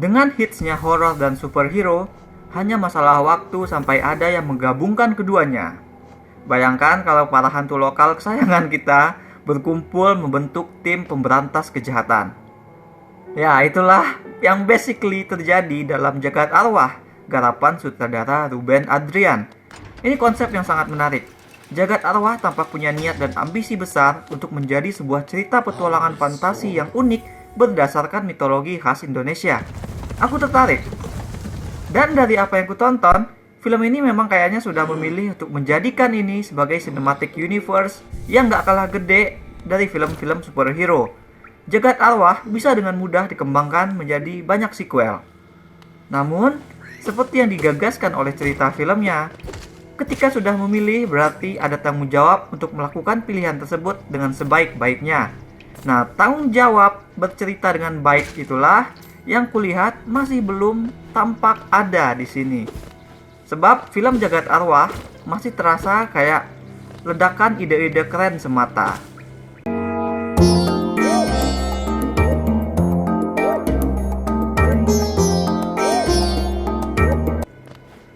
Dengan hitsnya horor dan superhero, hanya masalah waktu sampai ada yang menggabungkan keduanya. Bayangkan kalau para hantu lokal kesayangan kita berkumpul membentuk tim pemberantas kejahatan. Ya, itulah yang basically terjadi dalam Jagat Arwah, garapan sutradara Ruben Adrian. Ini konsep yang sangat menarik. Jagat Arwah tampak punya niat dan ambisi besar untuk menjadi sebuah cerita petualangan fantasi yang unik berdasarkan mitologi khas Indonesia. Aku tertarik. Dan dari apa yang kutonton, film ini memang kayaknya sudah memilih untuk menjadikan ini sebagai cinematic universe yang gak kalah gede dari film-film superhero. Jagat Arwah bisa dengan mudah dikembangkan menjadi banyak sequel. Namun, seperti yang digagaskan oleh cerita filmnya, ketika sudah memilih berarti ada tanggung jawab untuk melakukan pilihan tersebut dengan sebaik-baiknya. Nah, tanggung jawab bercerita dengan baik itulah yang kulihat masih belum tampak ada di sini. Sebab film Jagat Arwah masih terasa kayak ledakan ide-ide keren semata.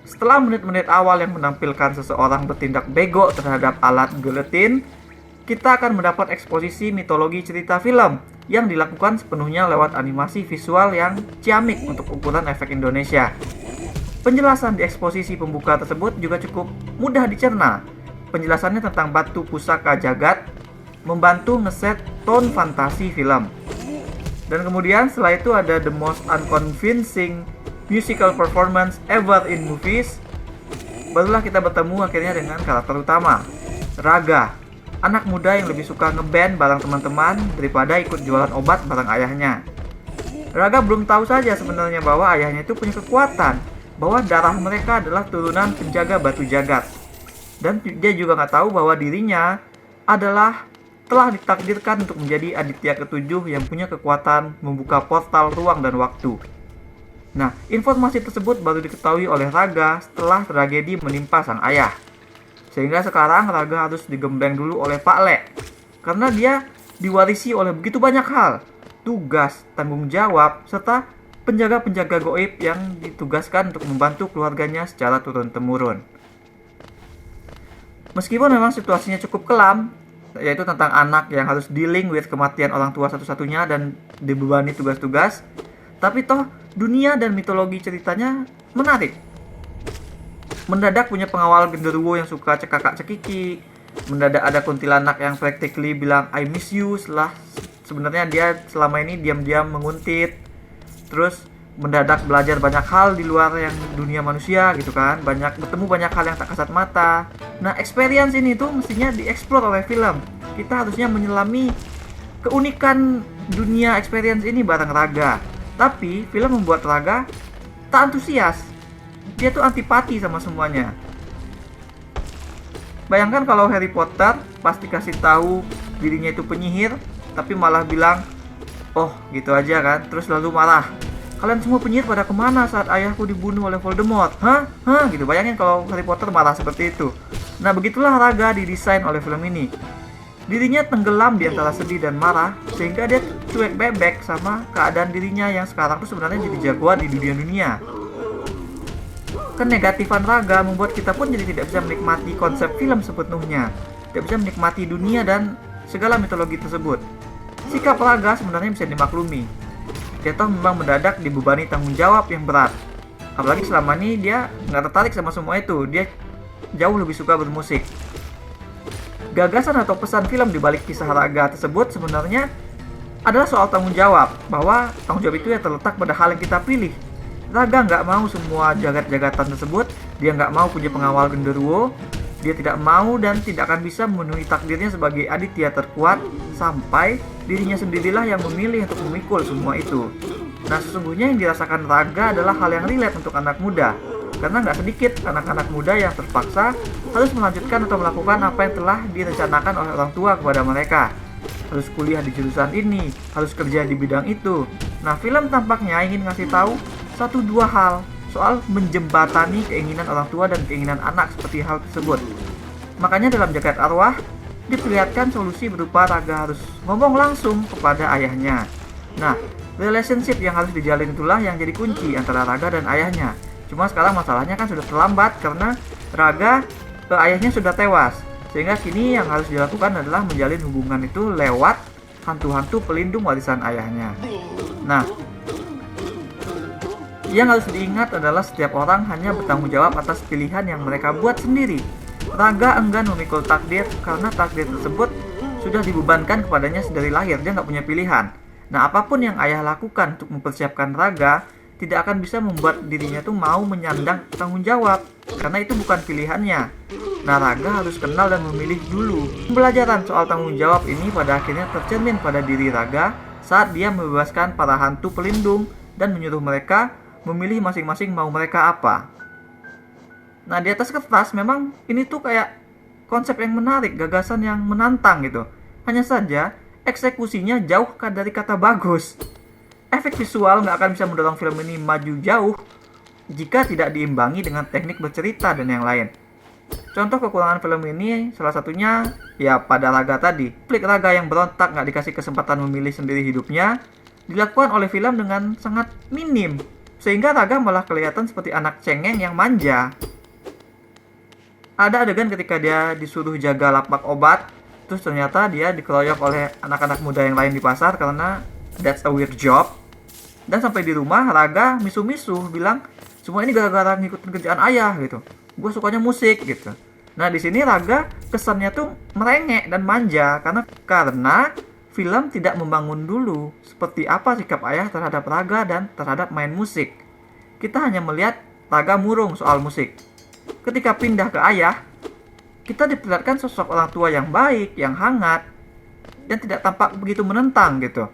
Setelah menit-menit awal yang menampilkan seseorang bertindak bego terhadap alat gelatin, kita akan mendapat eksposisi mitologi cerita film yang dilakukan sepenuhnya lewat animasi visual yang ciamik untuk ukuran efek Indonesia. Penjelasan di eksposisi pembuka tersebut juga cukup mudah dicerna. Penjelasannya tentang batu pusaka jagat membantu ngeset tone fantasi film. Dan kemudian setelah itu ada the most unconvincing musical performance ever in movies. Barulah kita bertemu akhirnya dengan karakter utama, Raga, anak muda yang lebih suka ngeband bareng teman-teman daripada ikut jualan obat bareng ayahnya. Raga belum tahu saja sebenarnya bahwa ayahnya itu punya kekuatan, bahwa darah mereka adalah turunan penjaga batu jagat. Dan dia juga nggak tahu bahwa dirinya adalah telah ditakdirkan untuk menjadi Aditya ketujuh yang punya kekuatan membuka portal ruang dan waktu. Nah, informasi tersebut baru diketahui oleh Raga setelah tragedi menimpa sang ayah. Sehingga sekarang Raga harus digembleng dulu oleh Pak Le. Karena dia diwarisi oleh begitu banyak hal, tugas, tanggung jawab, serta penjaga-penjaga goib yang ditugaskan untuk membantu keluarganya secara turun-temurun. Meskipun memang situasinya cukup kelam, yaitu tentang anak yang harus dealing with kematian orang tua satu-satunya dan dibebani tugas-tugas, tapi toh dunia dan mitologi ceritanya menarik. Mendadak punya pengawal genderuwo yang suka cekakak-cekiki. Mendadak ada kuntilanak yang practically bilang I miss you setelah sebenarnya dia selama ini diam-diam menguntit. Terus mendadak belajar banyak hal di luar yang dunia manusia gitu kan. Bertemu banyak hal yang tak kasat mata. Nah, experience ini tuh mestinya dieksplor oleh film. Kita harusnya menyelami keunikan dunia experience ini bareng Raga. Tapi film membuat Raga tak antusias. Dia tuh antipati sama semuanya. Bayangkan kalau Harry Potter pasti kasih tahu dirinya itu penyihir, tapi malah bilang, oh gitu aja kan. Terus lalu marah. Kalian semua penyihir pada kemana saat ayahku dibunuh oleh Voldemort? Hah? Gitu. Bayangin kalau Harry Potter marah seperti itu. Nah, begitulah Raga didesain oleh film ini. Dirinya tenggelam di antara sedih dan marah, sehingga dia cuek bebek sama keadaan dirinya yang sekarang tuh sebenarnya jadi jagoan di dunia. Kenegatifan Raga membuat kita pun jadi tidak bisa menikmati konsep film sepenuhnya, tidak bisa menikmati dunia dan segala mitologi tersebut. Sikap Raga sebenarnya bisa dimaklumi. Dia toh memang mendadak dibebani tanggung jawab yang berat. Apalagi selama ini dia nggak tertarik sama semua itu, dia jauh lebih suka bermusik. Gagasan atau pesan film di balik kisah Raga tersebut sebenarnya adalah soal tanggung jawab, bahwa tanggung jawab itu ya terletak pada hal yang kita pilih. Raga nggak mau semua jagat-jagatan tersebut, dia nggak mau punya pengawal genderuwo, dia tidak mau dan tidak akan bisa memenuhi takdirnya sebagai Aditya terkuat sampai dirinya sendirilah yang memilih untuk memikul semua itu. Nah, sesungguhnya yang dirasakan Raga adalah hal yang relate untuk anak muda. Karena nggak sedikit anak-anak muda yang terpaksa harus melanjutkan atau melakukan apa yang telah direncanakan oleh orang tua kepada mereka. Harus kuliah di jurusan ini, harus kerja di bidang itu. Nah, film tampaknya ingin ngasih tahu 1-2 hal soal menjembatani keinginan orang tua dan keinginan anak seperti hal tersebut. Makanya dalam Jagat Arwah diperlihatkan solusi berupa Raga harus ngomong langsung kepada ayahnya. Nah, relationship yang harus dijalin itulah yang jadi kunci antara Raga dan ayahnya. Cuma sekarang masalahnya kan sudah terlambat karena Raga ayahnya sudah tewas. Sehingga kini yang harus dilakukan adalah menjalin hubungan itu lewat hantu-hantu pelindung warisan ayahnya. Nah, yang harus diingat adalah setiap orang hanya bertanggung jawab atas pilihan yang mereka buat sendiri. Raga enggan memikul takdir karena takdir tersebut sudah dibebankan kepadanya sedari lahir. Dia nggak punya pilihan. Nah, apapun yang ayah lakukan untuk mempersiapkan Raga tidak akan bisa membuat dirinya tuh mau menyandang tanggung jawab karena itu bukan pilihannya. Nah, Raga harus kenal dan memilih dulu. Pembelajaran soal tanggung jawab ini pada akhirnya tercermin pada diri Raga saat dia membebaskan para hantu pelindung dan menyuruh mereka memilih masing-masing mau mereka apa. Nah, di atas kertas memang ini tuh kayak konsep yang menarik, gagasan yang menantang gitu. Hanya saja eksekusinya jauh dari kata bagus. Efek visual nggak akan bisa mendorong film ini maju jauh jika tidak diimbangi dengan teknik bercerita dan yang lain. Contoh kekurangan film ini salah satunya ya pada Raga tadi. Konflik Raga yang berontak nggak dikasih kesempatan memilih sendiri hidupnya dilakukan oleh film dengan sangat minim, sehingga Raga malah kelihatan seperti anak cengeng yang manja. Ada adegan ketika dia disuruh jaga lapak obat, terus ternyata dia dikeroyok oleh anak-anak muda yang lain di pasar karena that's a weird job. Dan sampai di rumah Raga misu-misu bilang semua ini gara-gara ngikutin kerjaan ayah gitu. Gue sukanya musik gitu. Nah, di sini Raga kesannya tuh merengek dan manja karena film tidak membangun dulu seperti apa sikap ayah terhadap Raga dan terhadap main musik. Kita hanya melihat Raga murung soal musik. Ketika pindah ke ayah, kita diperlihatkan sosok orang tua yang baik, yang hangat, dan tidak tampak begitu menentang gitu.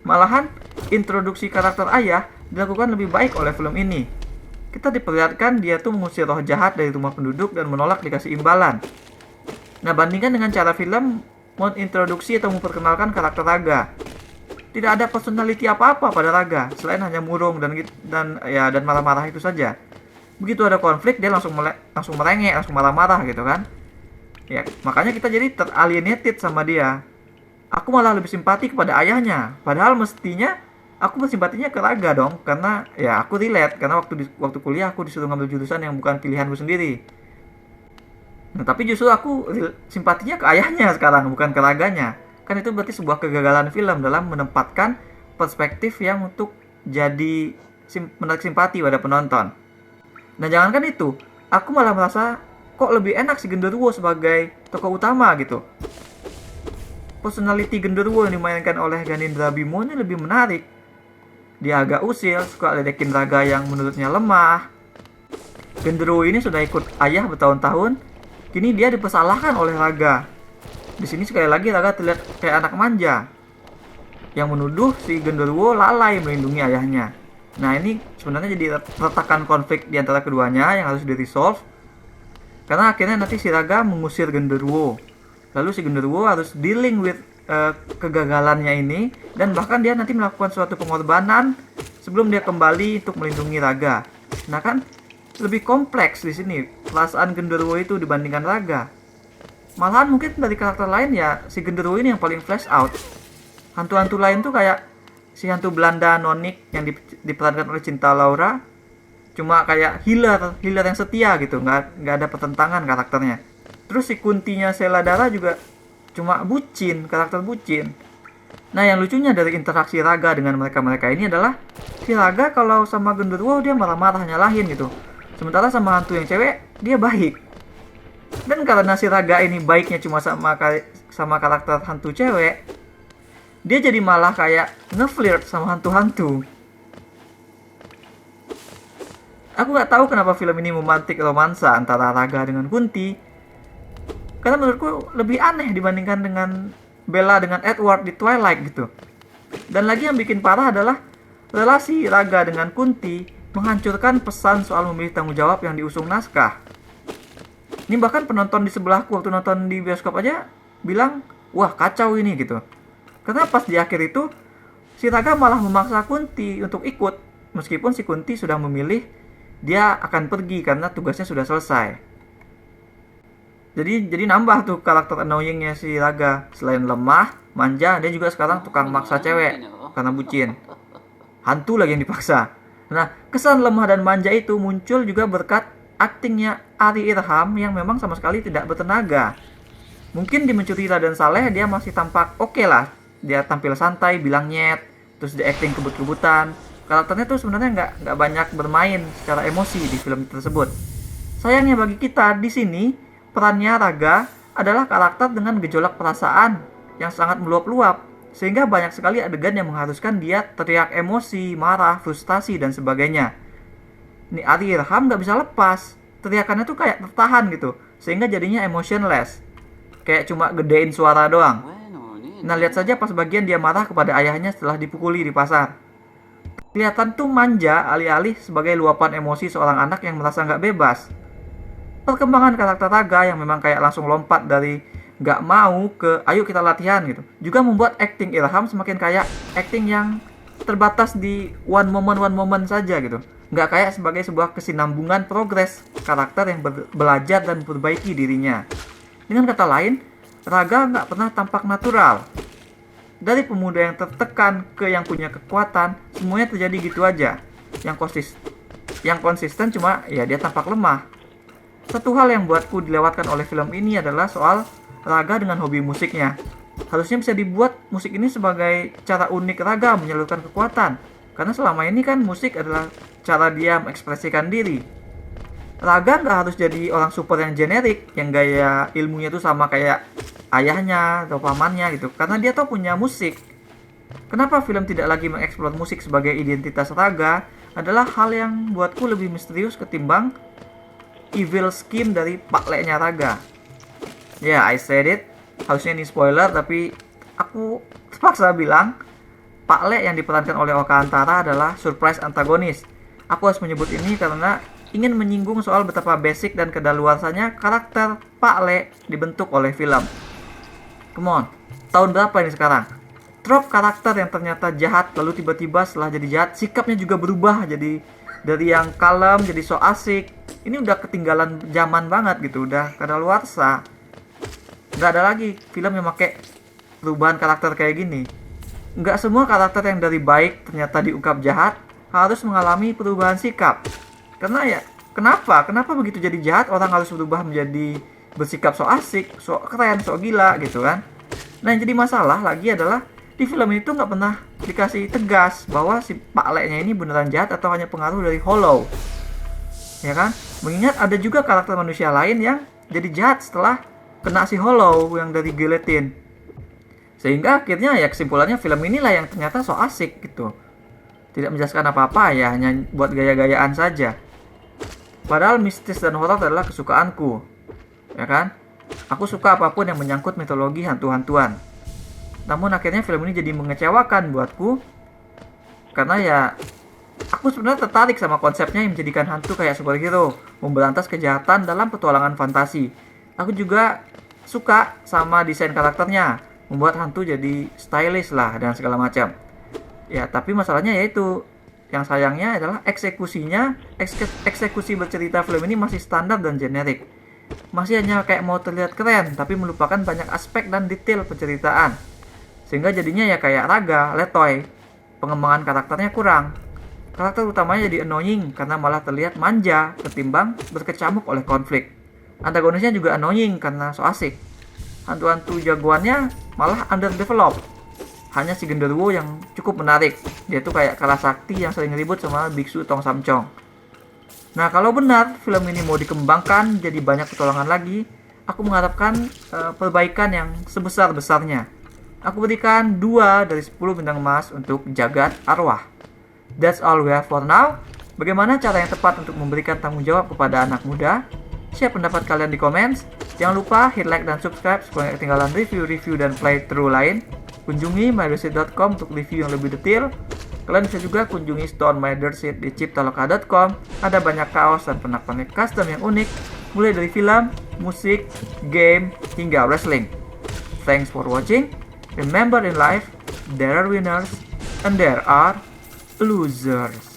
Malahan, introduksi karakter ayah dilakukan lebih baik oleh film ini. Kita diperlihatkan dia tuh mengusir roh jahat dari rumah penduduk dan menolak dikasih imbalan. Nah, bandingkan dengan cara film mengintroduksi atau memperkenalkan karakter Raga. Tidak ada personality apa-apa pada Raga selain hanya murung dan marah-marah itu saja. Begitu ada konflik dia langsung merengek, langsung marah-marah gitu kan. Ya, makanya kita jadi teralienated sama dia. Aku malah lebih simpati kepada ayahnya, padahal mestinya aku bersimpatinya ke Raga dong, karena ya aku relate karena waktu kuliah aku disuruh ngambil jurusan yang bukan pilihanku sendiri. Nah, tapi justru aku simpatinya ke ayahnya sekarang, bukan ke Raganya. Kan itu berarti sebuah kegagalan film dalam menempatkan perspektif yang untuk jadi menarik simpati pada penonton. Nah, jangankan itu, aku malah merasa kok lebih enak si Genderuwo sebagai tokoh utama gitu. Personality Genderuwo yang dimainkan oleh Ganindra Bimo ini lebih menarik. Dia agak usil, suka ledekin Raga yang menurutnya lemah. Genderuwo ini sudah ikut ayah bertahun-tahun, kini dia dipersalahkan oleh Raga. Di sini sekali lagi Raga terlihat kayak anak manja yang menuduh si Genderuwo lalai melindungi ayahnya. Nah, ini sebenarnya jadi retakan konflik di antara keduanya yang harus di-resolve. Karena akhirnya nanti si Raga mengusir Genderuwo. Lalu si Genderuwo harus dealing with kegagalannya ini, dan bahkan dia nanti melakukan suatu pengorbanan sebelum dia kembali untuk melindungi Raga. Nah, kan lebih kompleks di sini perasaan Genderuwo itu dibandingkan Raga. Malahan mungkin dari karakter lain ya si Genderuwo ini yang paling flash out. Hantu-hantu lain tuh kayak si hantu Belanda Nonik yang diperankan oleh Cinta Laura, cuma kayak healer yang setia gitu, nggak ada pertentangan karakternya. Terus si Kuntinya Seladara juga cuma karakter bucin. Nah, yang lucunya dari interaksi Raga dengan mereka ini adalah si Raga kalau sama Genderuwo dia marah-marah nyalahin gitu, sementara sama hantu yang cewek dia baik. Dan karena si Raga ini baiknya cuma sama karakter hantu cewek, dia jadi malah kayak ngeflirt sama hantu-hantu. Aku nggak tahu kenapa film ini memantik romansa antara Raga dengan Kunti, karena menurutku lebih aneh dibandingkan dengan Bella dengan Edward di Twilight gitu. Dan lagi yang bikin parah adalah relasi Raga dengan Kunti menghancurkan pesan soal memilih tanggung jawab yang diusung naskah. Ini bahkan penonton di sebelahku waktu nonton di bioskop aja bilang, wah kacau ini gitu. Karena pas di akhir itu si Raga malah memaksa Kunti untuk ikut, meskipun si Kunti sudah memilih dia akan pergi karena tugasnya sudah selesai. Jadi nambah tuh karakter annoyingnya si Raga. Selain lemah, manja, dia juga sekarang tukang maksa cewek. karena bucin. Hantu lagi yang dipaksa. Nah, kesan lemah dan manja itu muncul juga berkat aktingnya Ari Irham yang memang sama sekali tidak bertenaga. Mungkin di Mencuri Raden Saleh dia masih tampak oke lah. Dia tampil santai, bilang nyet, terus dia acting kebut-kebutan. Karakternya tuh sebenarnya nggak banyak bermain secara emosi di film tersebut. Sayangnya bagi kita di sini, perannya Raga adalah karakter dengan gejolak perasaan yang sangat meluap-luap, sehingga banyak sekali adegan yang mengharuskan dia teriak emosi, marah, frustasi, dan sebagainya. Ini Ari Irham nggak bisa lepas, teriakannya tuh kayak tertahan gitu, sehingga jadinya emotionless, kayak cuma gedein suara doang. Nah, lihat saja pas bagian dia marah kepada ayahnya setelah dipukuli di pasar. Kelihatan tuh manja alih-alih sebagai luapan emosi seorang anak yang merasa nggak bebas. Perkembangan karakter Raga yang memang kayak langsung lompat dari nggak mau ke ayo kita latihan gitu, juga membuat acting Irham semakin kayak acting yang terbatas di one moment saja gitu. Nggak kayak sebagai sebuah kesinambungan progres karakter yang belajar dan memperbaiki dirinya. Dengan kata lain, Raga nggak pernah tampak natural. Dari pemuda yang tertekan ke yang punya kekuatan, semuanya terjadi gitu aja. Yang konsisten cuma ya dia tampak lemah. Satu hal yang buatku dilewatkan oleh film ini adalah soal Raga dengan hobi musiknya. Harusnya bisa dibuat musik ini sebagai cara unik Raga menyalurkan kekuatan. Karena selama ini kan musik adalah cara dia mengekspresikan diri. Raga nggak harus jadi orang super yang generik, yang gaya ilmunya tuh sama kayak ayahnya atau pamannya gitu, karena dia tuh punya musik. Kenapa film tidak lagi mengeksplor musik sebagai identitas Raga adalah hal yang buatku lebih misterius ketimbang evil scheme dari Pak Leknya Raga. Ya, I said it. Harusnya ini spoiler, tapi aku terpaksa bilang Pak Lek yang diperankan oleh Oka Antara adalah surprise antagonis. Aku harus menyebut ini karena ingin menyinggung soal betapa basic dan kedaluarsanya karakter Pak Lek dibentuk oleh film. Come on, tahun berapa ini sekarang? Trop karakter yang ternyata jahat lalu tiba-tiba setelah jadi jahat sikapnya juga berubah jadi dari yang kalem jadi so asik. Ini udah ketinggalan zaman banget gitu, udah kadaluarsa. Nggak ada lagi film yang pakai perubahan karakter kayak gini. Nggak semua karakter yang dari baik ternyata diungkap jahat harus mengalami perubahan sikap. Karena ya, kenapa begitu jadi jahat orang harus berubah menjadi bersikap so asik, so keren, so gila gitu kan. Nah, yang jadi masalah lagi adalah di film itu nggak pernah dikasih tegas bahwa si Pak Leknya ini beneran jahat atau hanya pengaruh dari Hollow. Ya kan? Mengingat ada juga karakter manusia lain yang jadi jahat setelah kena si Hollow yang dari gelatin. Sehingga akhirnya ya kesimpulannya film inilah yang ternyata so asik gitu. Tidak menjelaskan apa-apa ya, hanya buat gaya-gayaan saja. Padahal mistis dan horor adalah kesukaanku. Ya kan? Aku suka apapun yang menyangkut mitologi hantu-hantuan. Namun akhirnya film ini jadi mengecewakan buatku. Karena ya aku sebenarnya tertarik sama konsepnya yang menjadikan hantu kayak superhero, memberantas kejahatan dalam petualangan fantasi. Aku juga suka sama desain karakternya, membuat hantu jadi stylish lah dan segala macam. Ya, tapi masalahnya yaitu yang sayangnya adalah eksekusi bercerita film ini masih standar dan generik. Masih hanya kayak mau terlihat keren, tapi melupakan banyak aspek dan detail penceritaan. Sehingga jadinya ya kayak Raga, letoy. Pengembangan karakternya kurang. Karakter utamanya jadi annoying karena malah terlihat manja ketimbang berkecamuk oleh konflik. Antagonisnya juga annoying karena so asik. Hantu-hantu jagoannya malah underdeveloped. Hanya si genderuwo yang cukup menarik. Dia tuh kayak kalah sakti yang sering ribut sama biksu Tong Samcong. Nah, kalau benar film ini mau dikembangkan jadi banyak petualangan lagi, aku mengharapkan perbaikan yang sebesar-besarnya. Aku berikan 2 dari 10 bintang emas untuk Jagat Arwah. That's all we have for now. Bagaimana cara yang tepat untuk memberikan tanggung jawab kepada anak muda? Share pendapat kalian di komen. Jangan lupa hit like dan subscribe supaya tidak ketinggalan review-review dan playthrough lain. Kunjungi mydersit.com untuk review yang lebih detail. Kalian bisa juga kunjungi store mydersit di ciptaloka.com. Ada banyak kaos dan pernak-pernik custom yang unik, mulai dari film, musik, game, hingga wrestling. Thanks for watching. Remember in life, there are winners and there are losers.